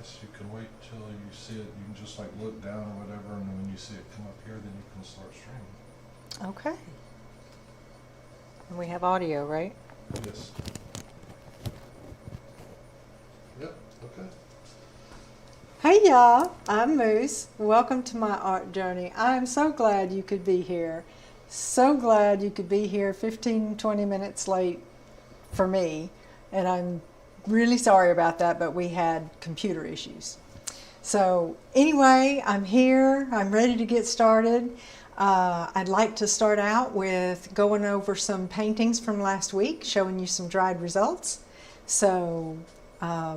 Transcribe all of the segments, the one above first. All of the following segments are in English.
yes, you can wait till you see it. You can just like look down or whatever, and then when you see it come up here, then you can start streaming. Okay. And we have audio, right? Yes. Yep, okay. Hey y'all, I'm Moose. Welcome to my art journey. I'm so glad you could be here. So glad you could be here 15-20 minutes late for me. And I'm really sorry about that, but we had computer issues. So anyway, I'm here. I'm ready to get started. I'd like to start out with going over some paintings from last week, showing you some dried results. So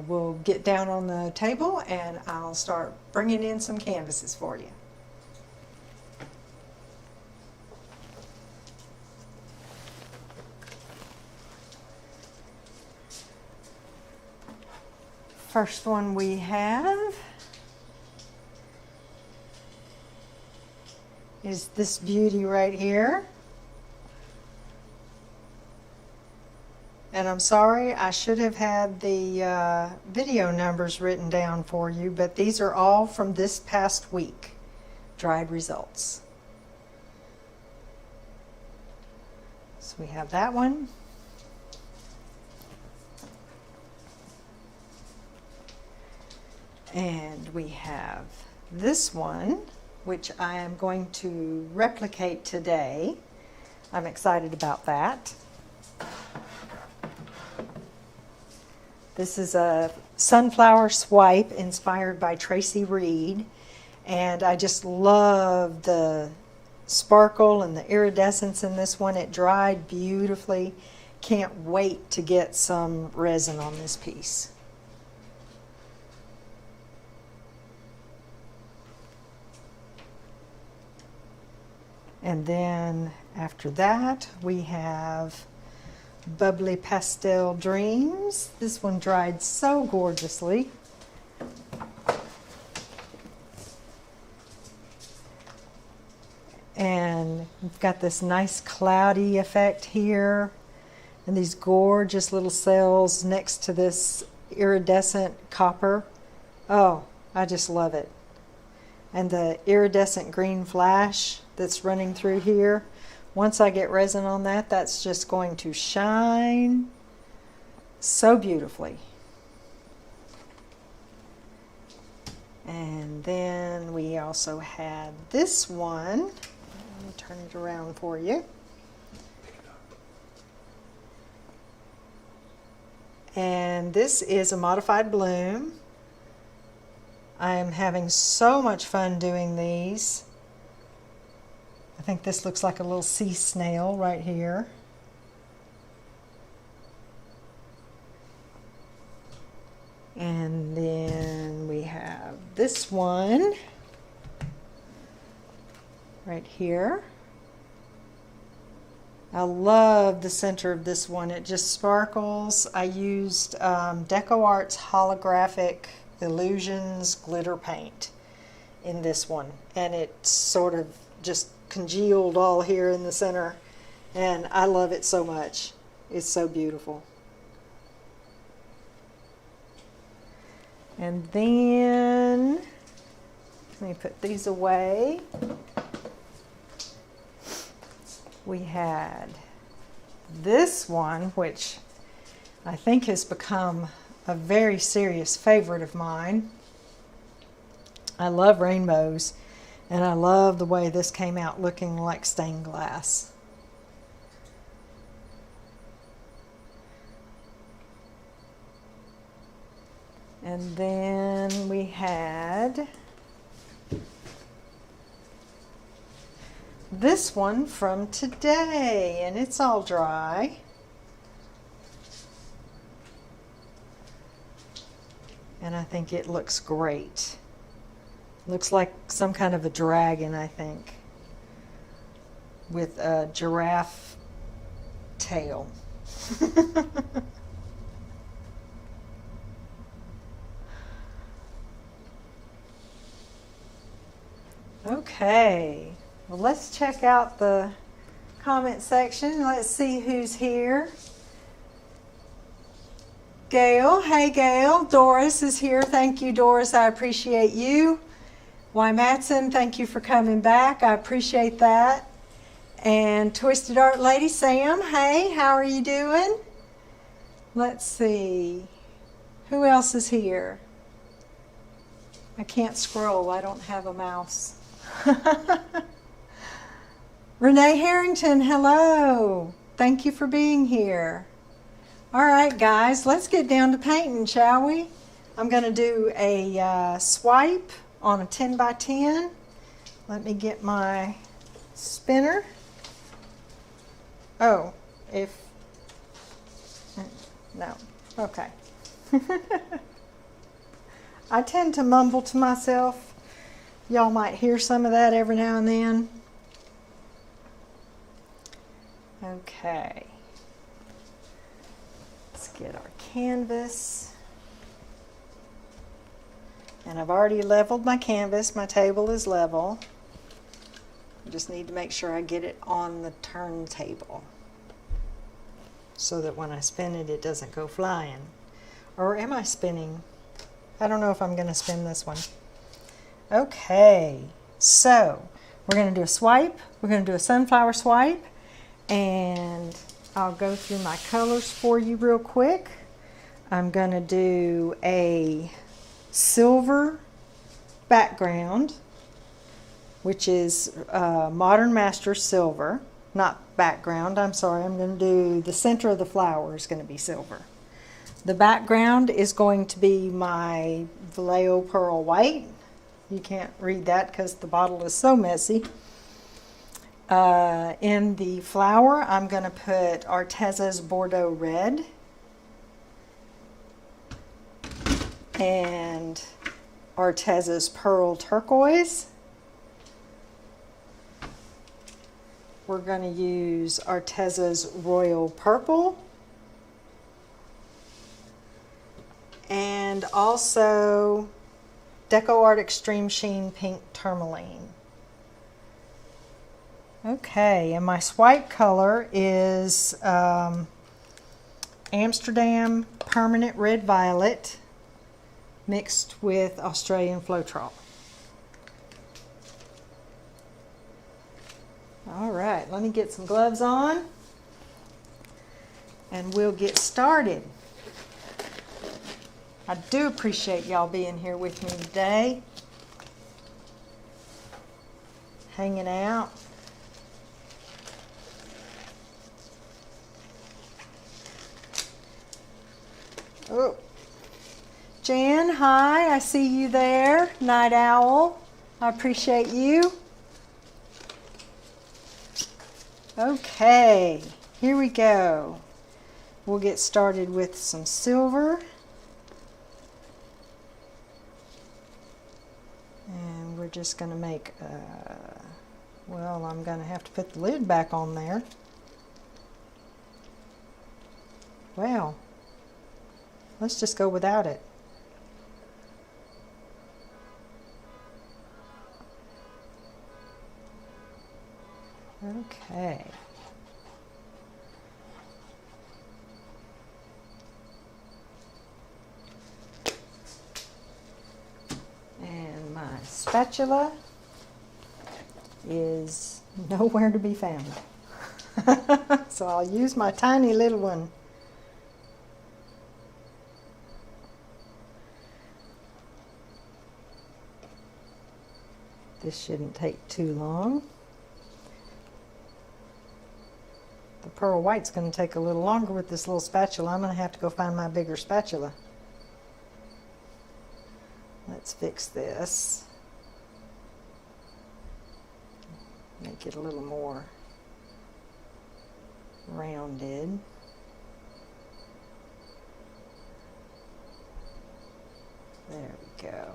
we'll get down on the table and I'll start bringing in some canvases for you. First one we have is this beauty right here. And I'm sorry, I should have had the video numbers written down for you, but these are all from this past week, dried results. So we have that one. And we have this one, which I am going to replicate today. I'm excited about that. This is a sunflower swipe inspired by Tracy Reed. And I just love the sparkle and the iridescence in this one. It dried beautifully. Can't wait to get some resin on this piece. And then after that, we have Bubbly Pastel Dreams. This one dried so gorgeously. And we've got this nice cloudy effect here, and these gorgeous little cells next to this iridescent copper. Oh, I just love it. And the iridescent green flash that's running through here. Once I get resin on that, that's just going to shine so beautifully. And then we also had this one. Let me turn it around for you. And this is a modified bloom. I am having so much fun doing these. I think this looks like a little sea snail right here. And then we have this one right here. I love the center of this one. It just sparkles. I used DecoArt's Holographic Illusions glitter paint in this one, and it sort of just congealed all here in the center, and I love it so much. It's so beautiful. And then let me put these away. We had this one, which I think has become a very serious favorite of mine. I love rainbows, and I love the way this came out looking like stained glass. And then we had this one from today, and it's all dry. And I think it looks great. Looks like some kind of a dragon, I think, with a giraffe tail. Okay, well, let's check out the comment section. Let's see who's here. Gail, hey Gail. Doris is here. Thank you, Doris. I appreciate you. Y. Matson, thank you for coming back. I appreciate that. And Twisted Art Lady Sam, hey, how are you doing? Let's see. Who else is here? I can't scroll. I don't have a mouse. Renee Harrington, hello. Thank you for being here. All right, guys, let's get down to painting, shall we? I'm going to do a swipe on a 10 by 10. Let me get my spinner. Oh, no, okay. I tend to mumble to myself. Y'all might hear some of that every now and then. Okay. Let's get our canvas. And I've already leveled my canvas. My table is level. I just need to make sure I get it on the turntable so that when I spin it, it doesn't go flying. Or am I spinning? I don't know if I'm going to spin this one. Okay, so we're going to do a swipe. We're going to do a sunflower swipe. And I'll go through my colors for you real quick. I'm going to do a silver background, which is Modern Masters silver. Not background, I'm sorry. I'm going to do the center of the flower is going to be silver. The background is going to be my Vallejo Pearl White. You can't read that because the bottle is so messy. In the flower, I'm going to put Arteza's Bordeaux Red and Arteza's Pearl Turquoise. We're going to use Arteza's Royal Purple and also Deco Art Extreme Sheen Pink Tourmaline. Okay, and my swipe color is Amsterdam Permanent Red Violet mixed with Australian Floetrol. All right, let me get some gloves on and we'll get started. I do appreciate y'all being here with me today, hanging out. Oh, Jan, hi, I see you there. Night Owl, I appreciate you. Okay, here we go. We'll get started with some silver. And we're just going to make, well, I'm going to have to put the lid back on there. Well, let's just go without it. Okay. And my spatula is nowhere to be found. So I'll use my tiny little one. This shouldn't take too long. The pearl white's going to take a little longer with this little spatula. I'm going to have to go find my bigger spatula. Let's fix this. Make it a little more rounded. There we go.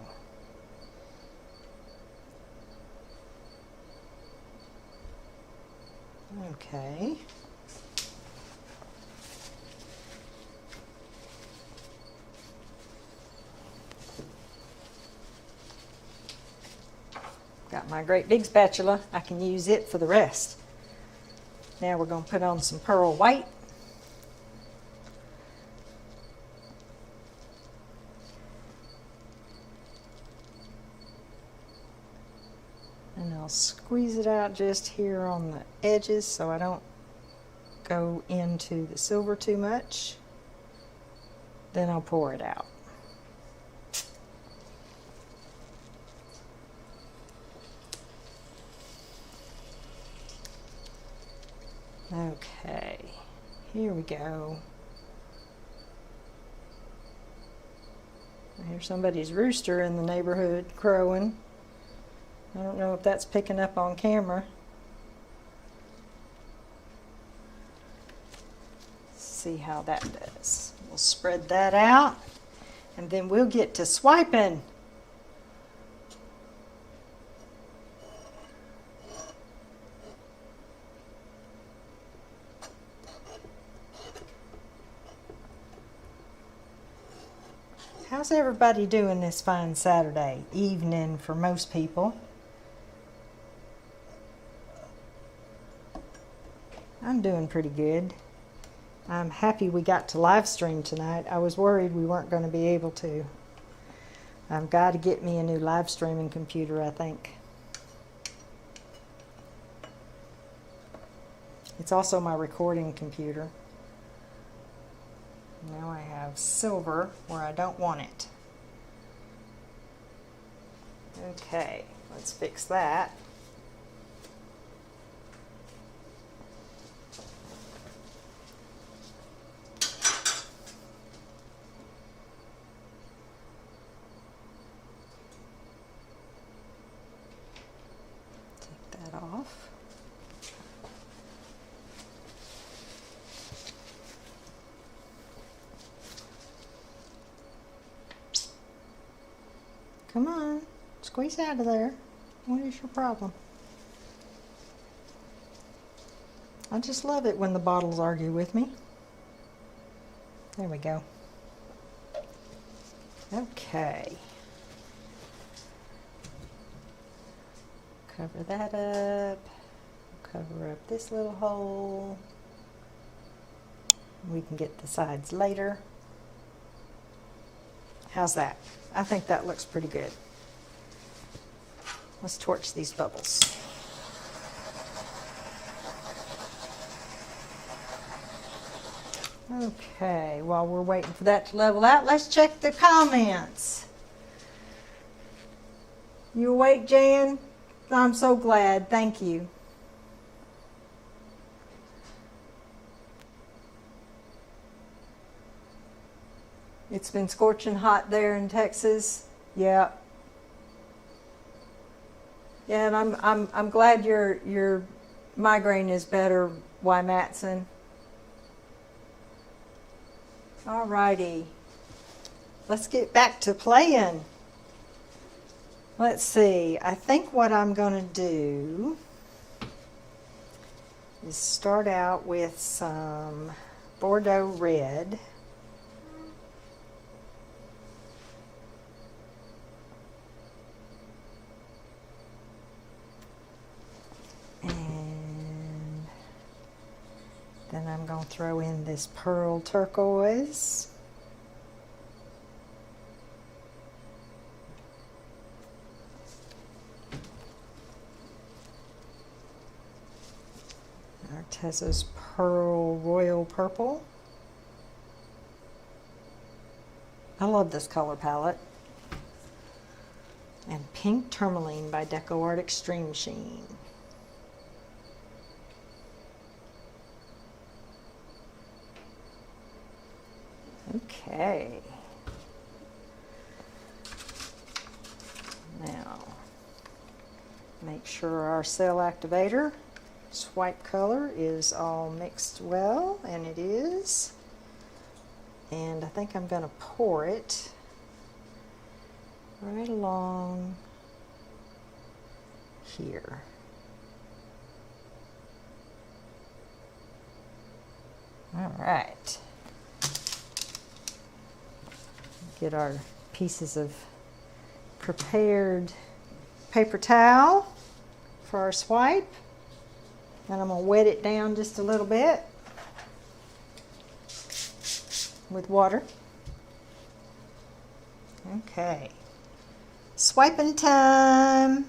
Okay. Got my great big spatula. I can use it for the rest. Now we're going to put on some pearl white. I'll squeeze it out just here on the edges so I don't go into the silver too much. Then I'll pour it out. Okay, here we go. I hear somebody's rooster in the neighborhood crowing. I don't know if that's picking up on camera. Let's see how that does. We'll spread that out and then we'll get to swiping. How's everybody doing this fine Saturday evening for most people? I'm doing pretty good. I'm happy we got to live stream tonight. I was worried we weren't going to be able to. I've got to get me a new live streaming computer, I think. It's also my recording computer. Now I have silver where I don't want it. Okay, let's fix that. Take that off. Come on, squeeze out of there. What is your problem? I just love it when the bottles argue with me. There we go. Okay. Cover that up. Cover up this little hole. We can get the sides later. How's that? I think that looks pretty good. Let's torch these bubbles. Okay, while we're waiting for that to level out, let's check the comments. You awake, Jan? I'm so glad. Thank you. It's been scorching hot there in Texas. Yeah. Yeah, and I'm glad your migraine is better, Y. Matson. All righty. Let's get back to playing. Let's see. I think what I'm going to do is start out with some Bordeaux red. And then I'm going to throw in this pearl turquoise. Artezzo's pearl royal purple. I love this color palette. And pink tourmaline by Deco Art Extreme Sheen. Okay. Now, make sure our cell activator swipe color is all mixed well, and it is. And I think I'm going to pour it right along here. All right. Get our pieces of prepared paper towel for our swipe. And I'm going to wet it down just a little bit with water. Okay. Swiping time.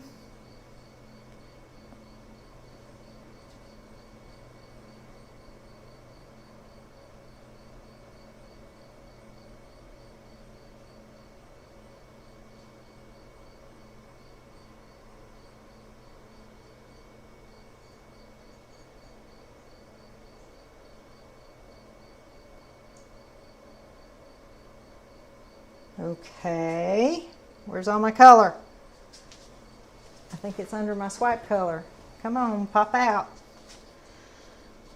Okay, where's all my color? I think it's under my swipe color. Come on, pop out.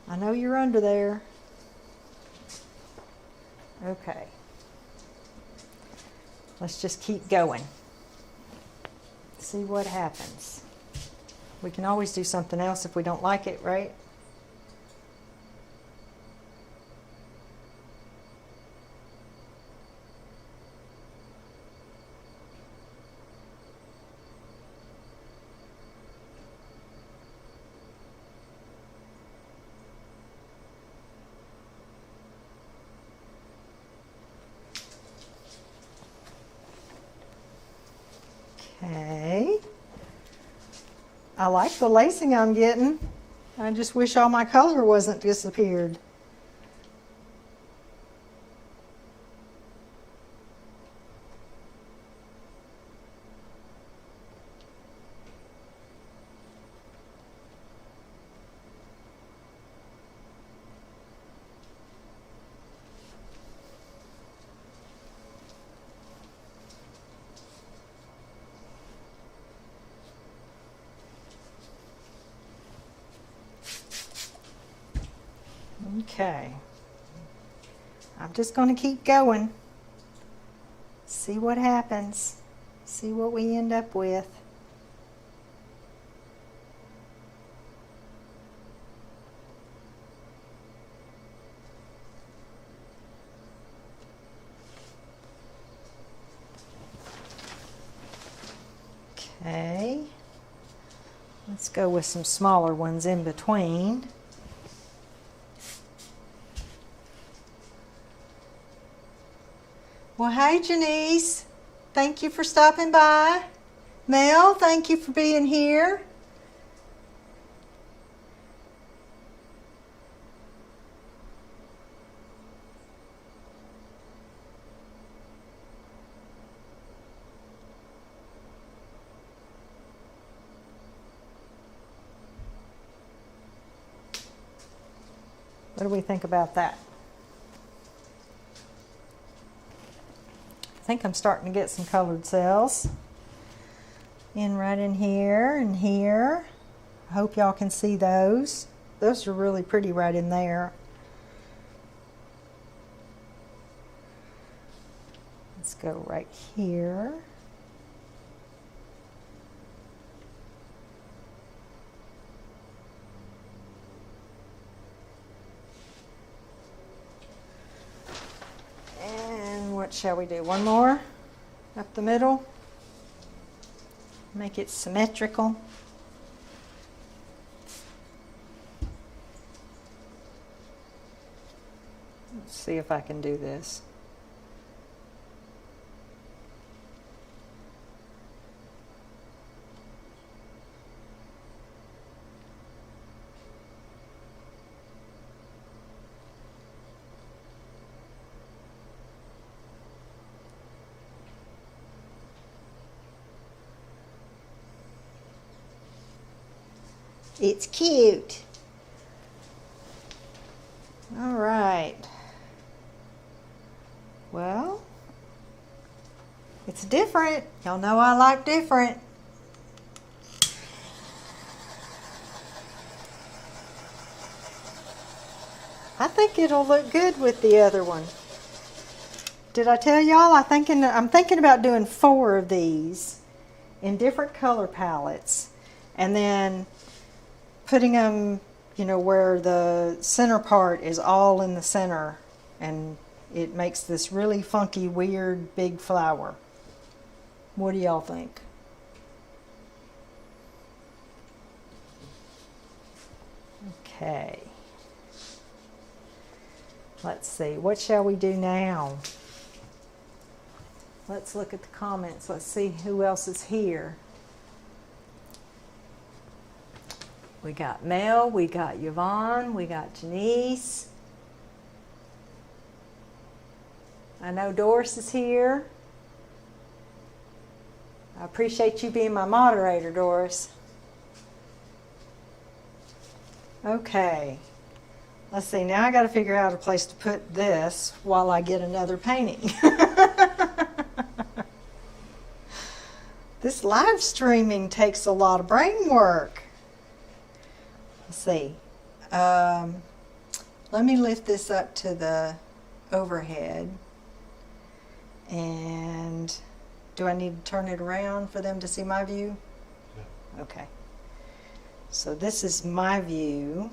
I know you're under there. Okay. Let's just keep going. See what happens. We can always do something else if we don't like it, right? Okay. I like the lacing I'm getting. I just wish all my color wasn't disappeared. Okay, I'm just going to keep going, see what happens, see what we end up with. Okay, let's go with some smaller ones in between. Well, hey, Janice. Thank you for stopping by. Mel, thank you for being here. What do we think about that? I think I'm starting to get some colored cells in right in here and here. I hope y'all can see those. Those are really pretty right in there. Let's go right here. What shall we do? One more up the middle. Make it symmetrical. Let's see if I can do this. It's cute. All right. Well, it's different. Y'all know I like different. I think it'll look good with the other one. Did I tell y'all I'm thinking about doing 4 of these in different color palettes, and then putting them, you know, where the center part is all in the center, and it makes this really funky, weird, big flower. What do y'all think? Okay. Let's see, what shall we do now? Let's look at the comments. Let's see who else is here. We got Mel, we got Yvonne, we got Janice. I know Doris is here. I appreciate you being my moderator, Doris. Okay. Let's see, now I got to figure out a place to put this while I get another painting. This live streaming takes a lot of brain work. Let's see. Let me lift this up to the overhead. And do I need to turn it around for them to see my view? Yeah. Okay. So this is my view.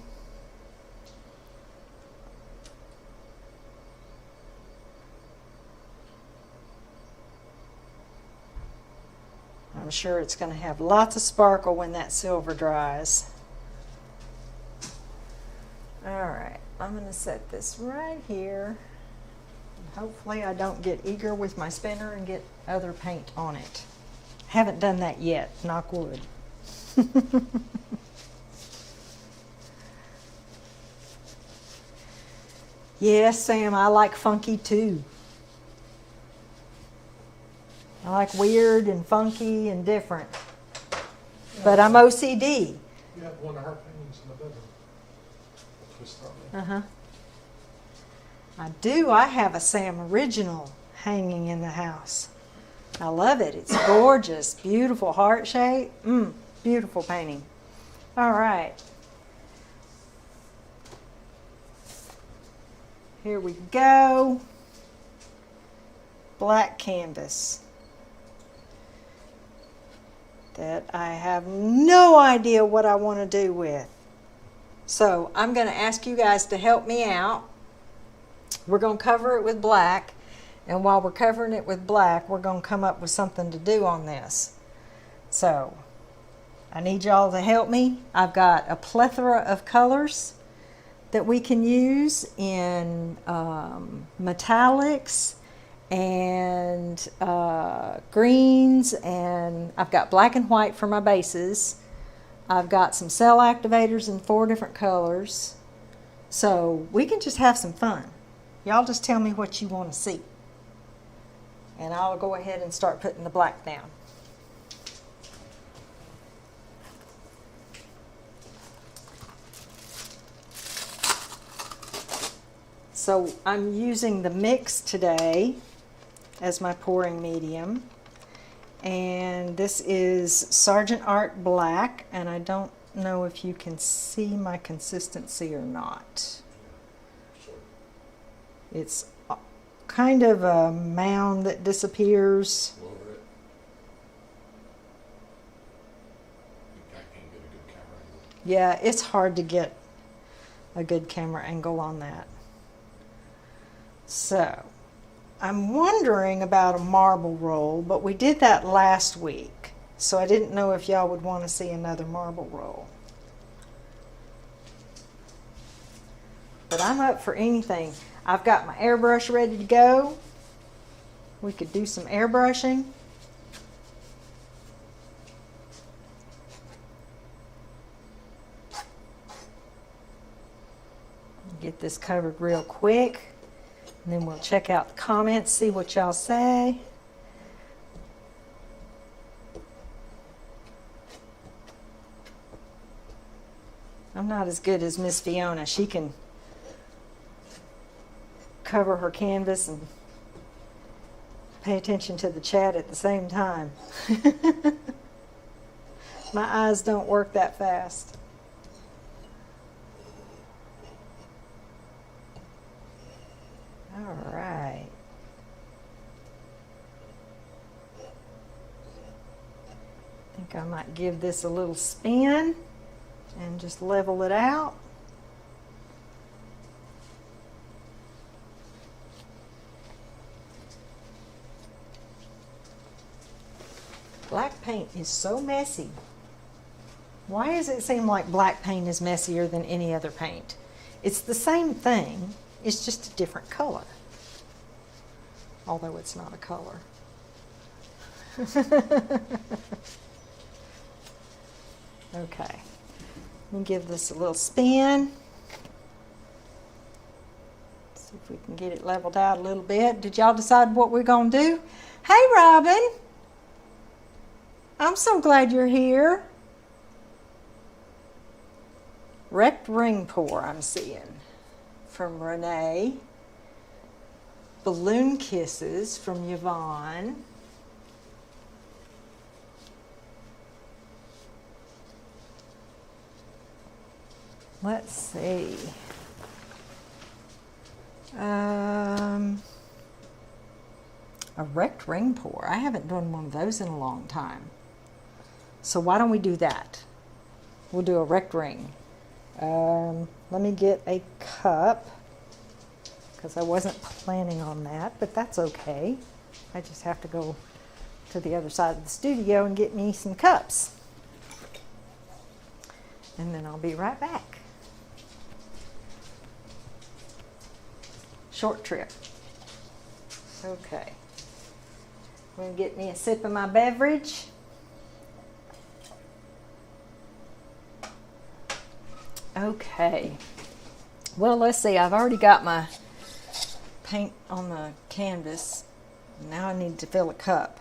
I'm sure it's going to have lots of sparkle when that silver dries. Alright, I'm going to set this right here. Hopefully I don't get eager with my spinner and get other paint on it. Haven't done that yet, knock wood. Yes, Sam, I like funky too. I like weird and funky and different. But I'm OCD. You have one of her paintings in the bedroom. Uh-huh. I do. I have a Sam original hanging in the house. I love it. It's gorgeous. Beautiful heart shape. Beautiful painting. All right. Here we go. Black canvas that I have no idea what I want to do with. So I'm going to ask you guys to help me out. We're going to cover it with black, and while we're covering it with black, we're going to come up with something to do on this. So I need y'all to help me. I've got a plethora of colors that we can use in metallics and greens, and I've got black and white for my bases. I've got some cell activators in 4 different colors. So we can just have some fun. Y'all just tell me what you want to see. And I'll go ahead and start putting the black down. So I'm using the mix today as my pouring medium. And this is Sargent Art Black, and I don't know if you can see my consistency or not. It's kind of a mound that disappears. Over it. I can't get a good camera angle. Yeah, it's hard to get a good camera angle on that. So I'm wondering about a marble roll, but we did that last week, so I didn't know if y'all would want to see another marble roll. But I'm up for anything. I've got my airbrush ready to go. We could do some airbrushing. Get this covered real quick. And then we'll check out the comments, see what y'all say. I'm not as good as Miss Fiona. She can cover her canvas and pay attention to the chat at the same time. My eyes don't work that fast. All right. I think I might give this a little spin and just level it out. Black paint is so messy. Why does it seem like black paint is messier than any other paint? It's the same thing, it's just a different color. Although it's not a color. Okay, let me give this a little spin. See if we can get it leveled out a little bit. Did y'all decide what we're gonna do? Hey, Robin. I'm so glad you're here. Wrecked ring pour I'm seeing from Renee. Balloon kisses from Yvonne. let's see. A wrecked ring pour. I haven't done one of those in a long time. So why don't we do that? We'll do a wrecked ring. Let me get a cup, because I wasn't planning on that, but that's okay. I just have to go to the other side of the studio and get me some cups. And then I'll be right back. Short trip. Okay. I'm going to get me a sip of my beverage. Okay. Well, let's see. I've already got my paint on the canvas. Now I need to fill a cup.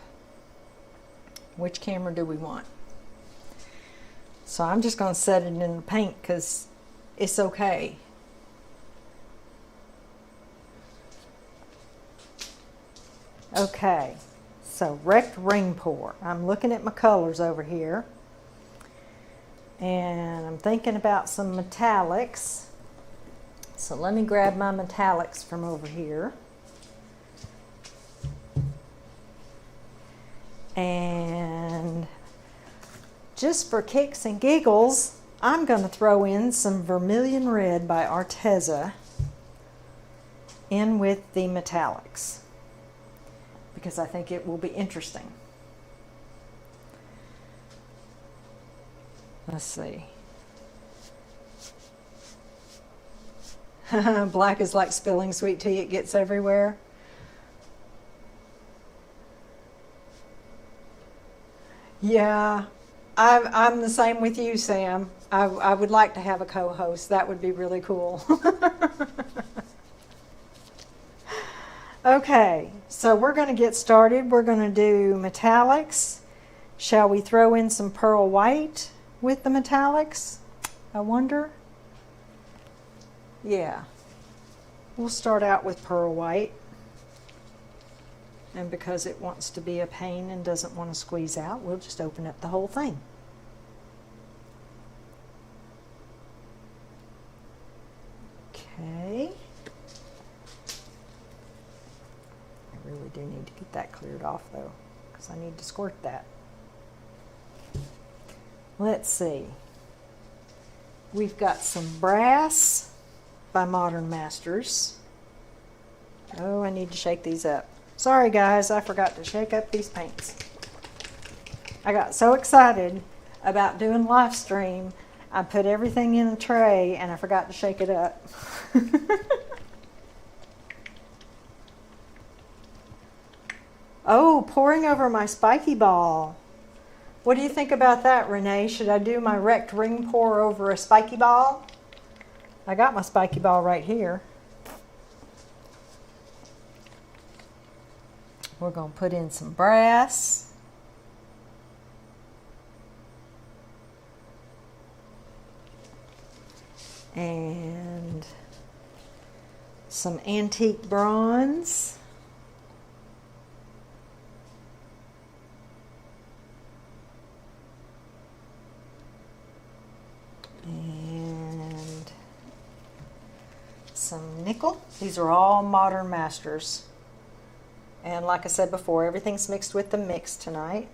Which camera do we want? So I'm just going to set it in the paint because it's okay. Okay, so wrecked ring pour. I'm looking at my colors over here. And I'm thinking about some metallics. So let me grab my metallics from over here. And just for kicks and giggles, I'm going to throw in some Vermilion Red by Arteza in with the metallics, because I think it will be interesting. Let's see. Black is like spilling sweet tea, it gets everywhere. Yeah, I'm the same with you, Sam. I would like to have a co-host. That would be really cool. Okay, so we're going to get started. We're going to do metallics. Shall we throw in some pearl white with the metallics? I wonder. Yeah, we'll start out with pearl white. And because it wants to be a pain and doesn't want to squeeze out, we'll just open up the whole thing. Okay. I really do need to get that cleared off though, because I need to squirt that. Let's see. We've got some brass by Modern Masters. Oh, I need to shake these up. Sorry guys, I forgot to shake up these paints. I got so excited about doing live stream, I put everything in a tray and I forgot to shake it up. Oh, pouring over my spiky ball. What do you think about that, Renee? Should I do my wrecked ring pour over a spiky ball? I got my spiky ball right here. We're going to put in some brass. And some antique bronze. And some nickel. These are all Modern Masters. And like I said before, everything's mixed with the mix tonight.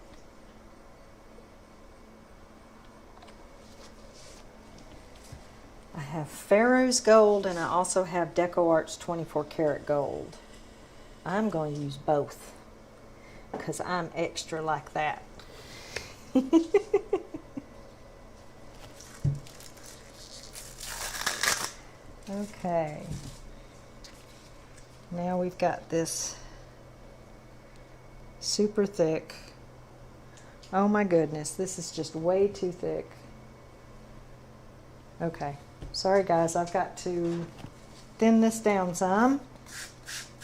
I have Pharaoh's Gold and I also have DecoArt's 24 karat gold. I'm going to use both because I'm extra like that. Okay. Now we've got this super thick. Oh my goodness, this is just way too thick. Okay, sorry guys, I've got to thin this down some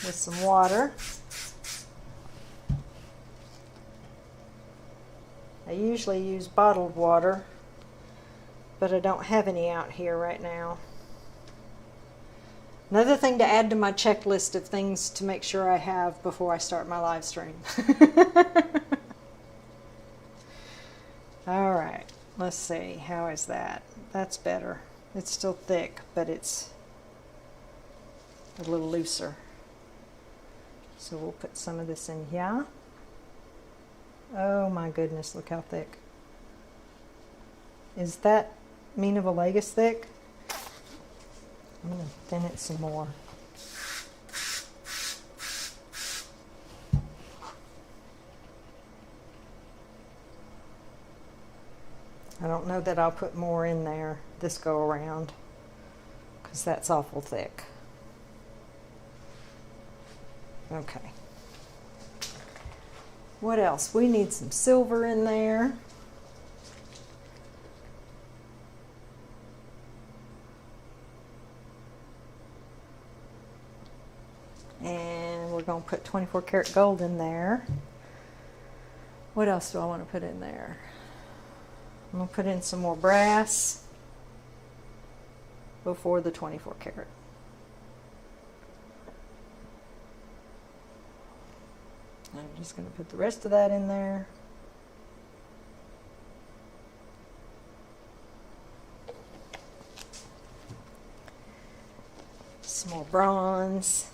with some water. I usually use bottled water, but I don't have any out here right now. Another thing to add to my checklist of things to make sure I have before I start my live stream. All right, let's see, how is that? That's better. It's still thick, but it's a little looser. So we'll put some of this in here. Oh my goodness, look how thick. Is that mean of a Vegas thick? I'm going to thin it some more. I don't know that I'll put more in there this go around, because that's awful thick. Okay. What else? We need some silver in there. And we're going to put 24 karat gold in there. What else do I want to put in there? I'm going to put in some more brass before the 24 karat. I'm just going to put the rest of that in there. Some more bronze.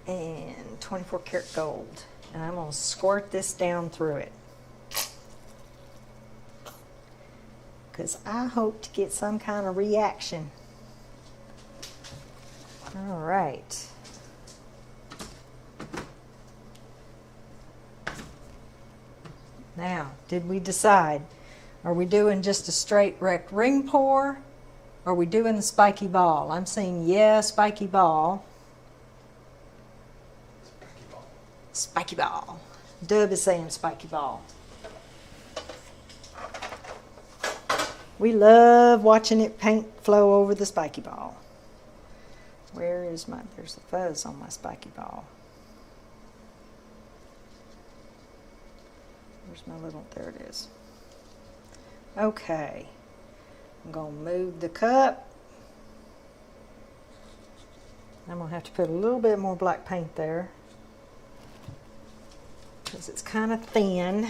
And 24 karat gold. And I'm going to squirt this down through it, because I hope to get some kind of reaction. All right. Now, did we decide? Are we doing just a straight rect ring pour? Or are we doing the spiky ball? I'm saying yeah, spiky ball. Spiky ball. Dub is saying spiky ball. We love watching it paint flow over the spiky ball. Where is my, there's a fuzz on my spiky ball. Where's my little, there it is. Okay. I'm going to move the cup. I'm going to have to put a little bit more black paint there, because it's kind of thin.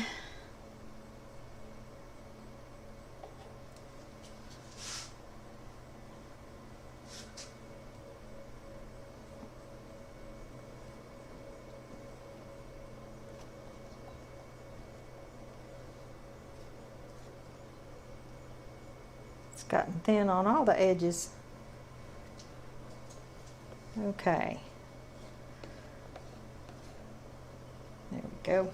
It's gotten thin on all the edges. Okay. There we go.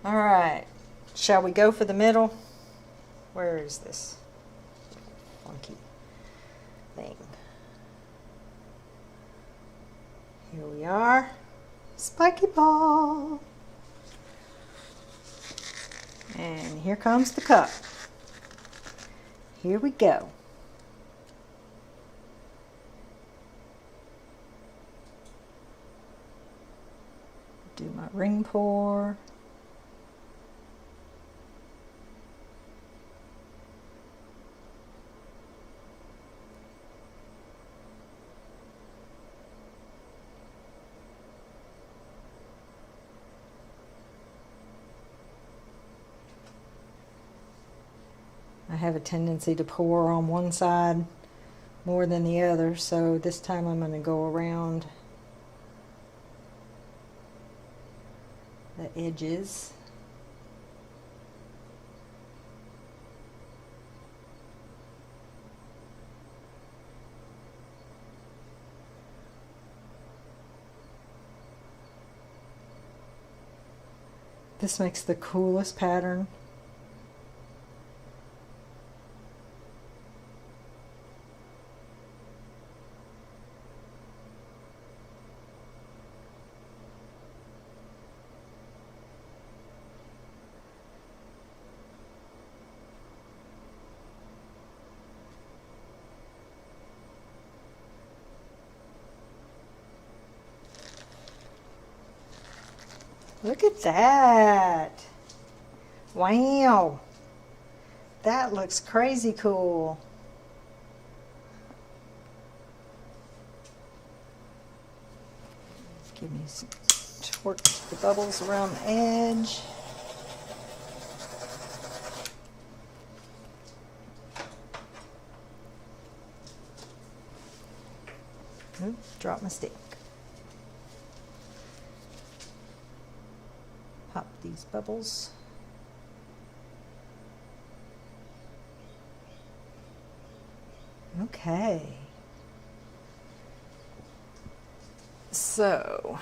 All right. Shall we go for the middle? Where is this funky thing? Here we are. Spiky ball. And here comes the cup. Here we go. Do my ring pour. I have a tendency to pour on one side more than the other, so this time I'm going to go around the edges. This makes the coolest pattern. Look at that. Wow. That looks crazy cool. Give me some torch the bubbles around the edge. Oop, drop my stick. Pop these bubbles. Okay. So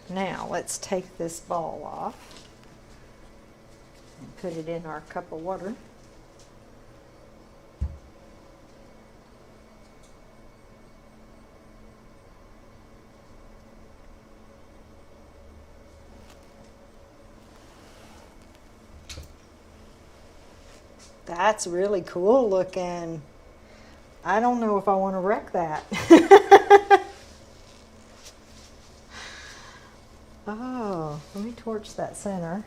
now let's take this ball off and put it in our cup of water. That's really cool looking. I don't know if I want to wreck that. Oh, let me torch that center.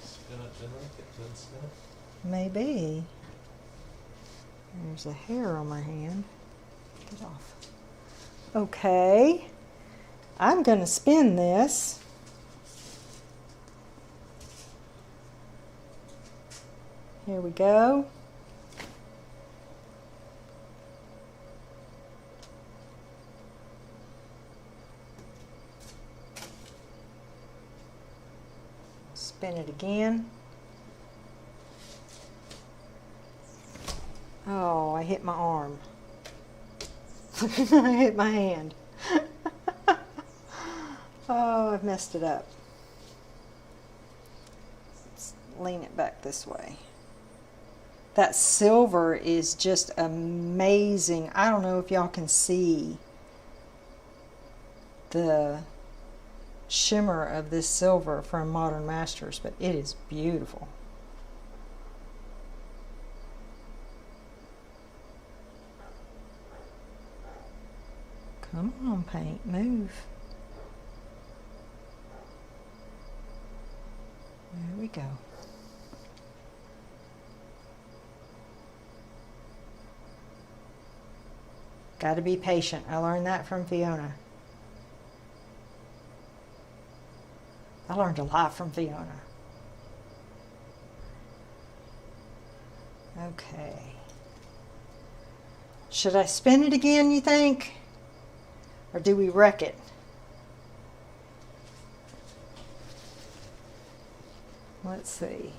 Spin it gently, get to spin it. Maybe. There's a hair on my hand. Get off. Okay. I'm going to spin this. Here we go. Spin it again. Oh, I hit my arm. I hit my hand. Oh, I've messed it up. Let's lean it back this way. That silver is just amazing. I don't know if y'all can see the shimmer of this silver from Modern Masters, but it is beautiful. Come on, paint, move. There we go. Got to be patient. I learned that from Fiona. I learned a lot from Fiona. Okay. Should I spin it again, you think? Or do we wreck it? Let's see.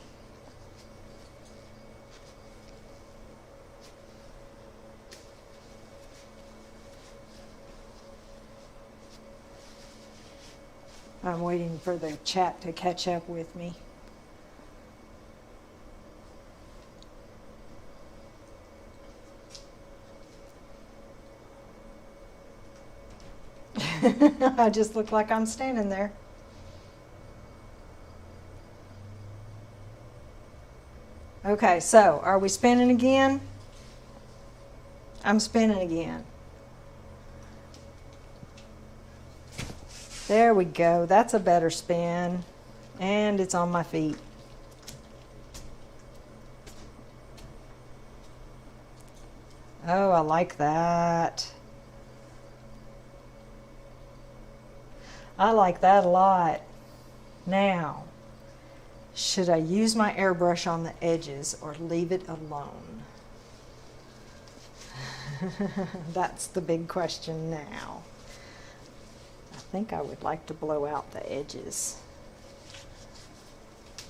I'm waiting for the chat to catch up with me. I just look like I'm standing there. Okay, so are we spinning again? I'm spinning again. There we go. That's a better spin. And it's on my feet. Oh, I like that. I like that a lot. Now, should I use my airbrush on the edges or leave it alone? That's the big question now. I think I would like to blow out the edges.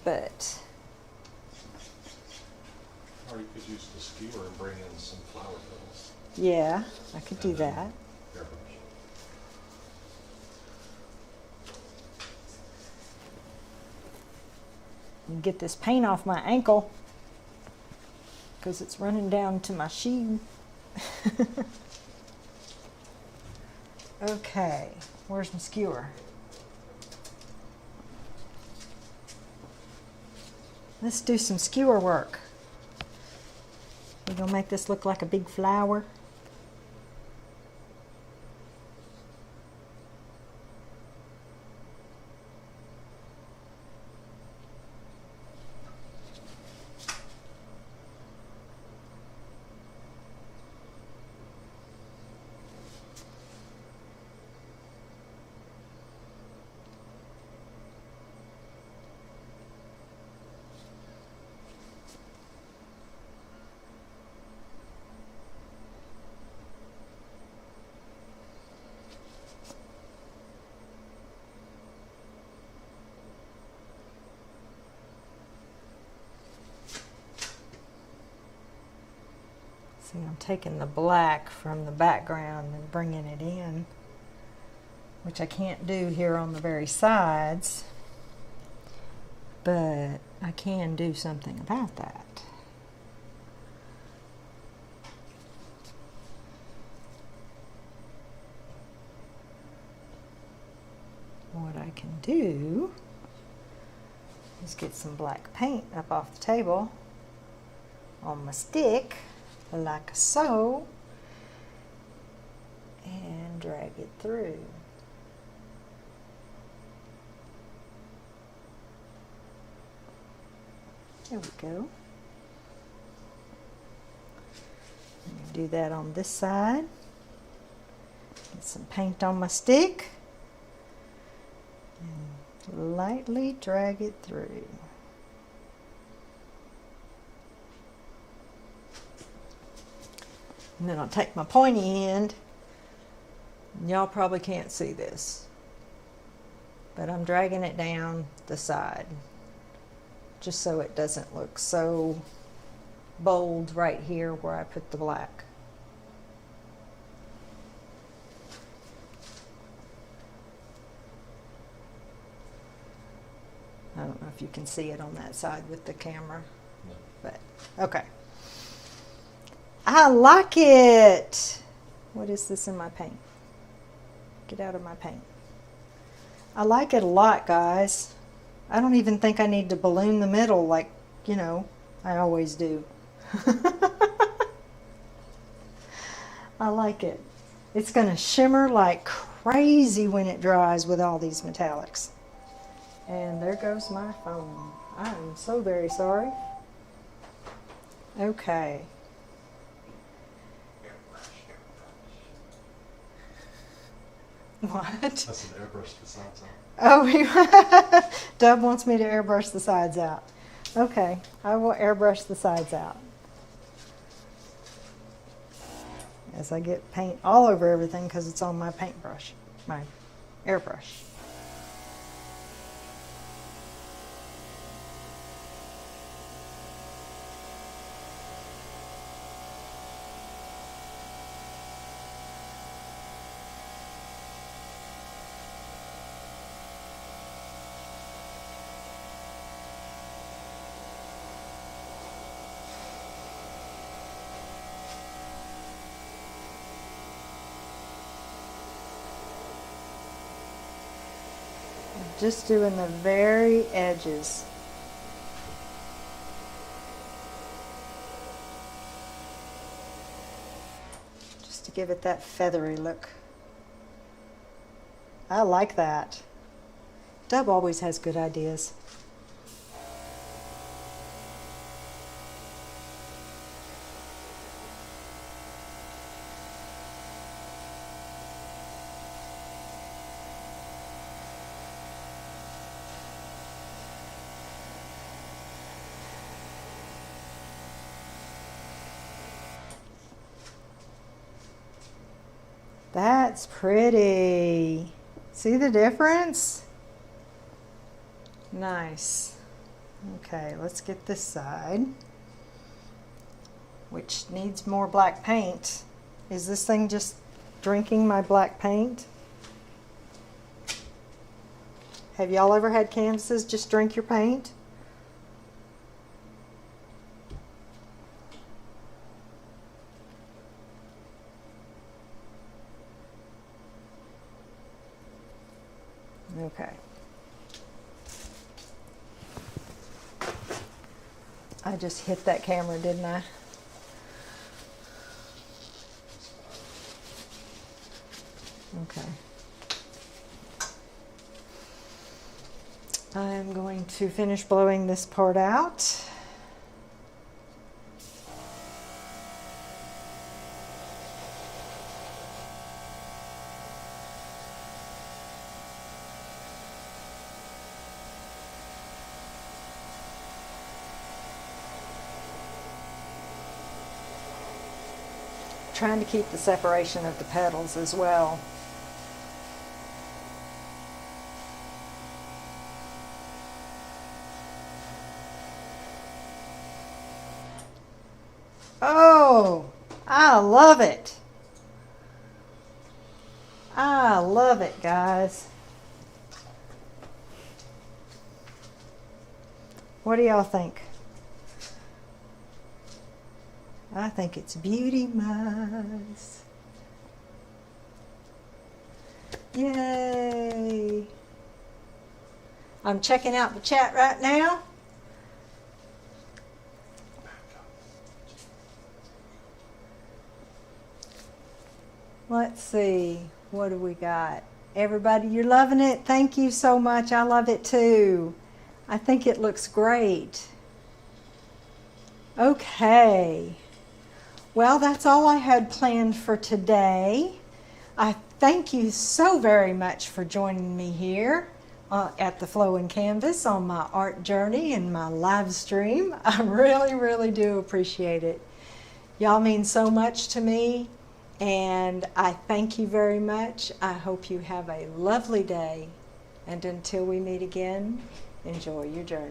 But Or you could use the skewer and bring in some flower petals. yeah, I could do that. Airbrush. And get this paint off my ankle because it's running down to my shoe. Okay, where's my skewer? Let's do some skewer work. We're gonna make this look like a big flower. See, I'm taking the black from the background and bringing it in, which I can't do here on the very sides, but I can do something about that. What I can do is get some black paint up off the table on my stick, like so, and drag it through. There we go. Do that on this side. Get some paint on my stick and lightly drag it through. And then I'll take my pointy end. Y'all probably can't see this, but I'm dragging it down the side just so it doesn't look so bold right here where I put the black. I don't know if you can see it on that side with the camera, No. but okay. I like it. What is this in my paint? Get out of my paint. I like it a lot, guys. I don't even think I need to balloon the middle like, you know, I always do. I like it. It's going to shimmer like crazy when it dries with all these metallics. And there goes my phone. I am so very sorry. Okay. What? That's an airbrush the sides out. Oh, Dub wants me to airbrush the sides out. Okay, I will airbrush the sides out. As I get paint all over everything because it's on my paintbrush, my airbrush. Just doing the very edges. Just to give it that feathery look. I like that. Dub always has good ideas. That's pretty. See the difference? Nice. Okay, let's get this side, which needs more black paint. Is this thing just drinking my black paint? Have y'all ever had canvases just drink your paint? Okay. I just hit that camera, didn't I? Okay. I'm going to finish blowing this part out. Trying to keep the separation of the petals as well. Oh, I love it. I love it, guys. What do y'all think? I think it's beauty mice. Yay! I'm checking out the chat right now. Let's see, what do we got? Everybody, you're loving it. Thank you so much. I love it too. I think it looks great. Okay. Well, that's all I had planned for today. I thank you so very much for joining me here at the Flowing Canvas on my art journey and my live stream. I really, really do appreciate it. Y'all mean so much to me, and I thank you very much. I hope you have a lovely day, and until we meet again, enjoy your journey.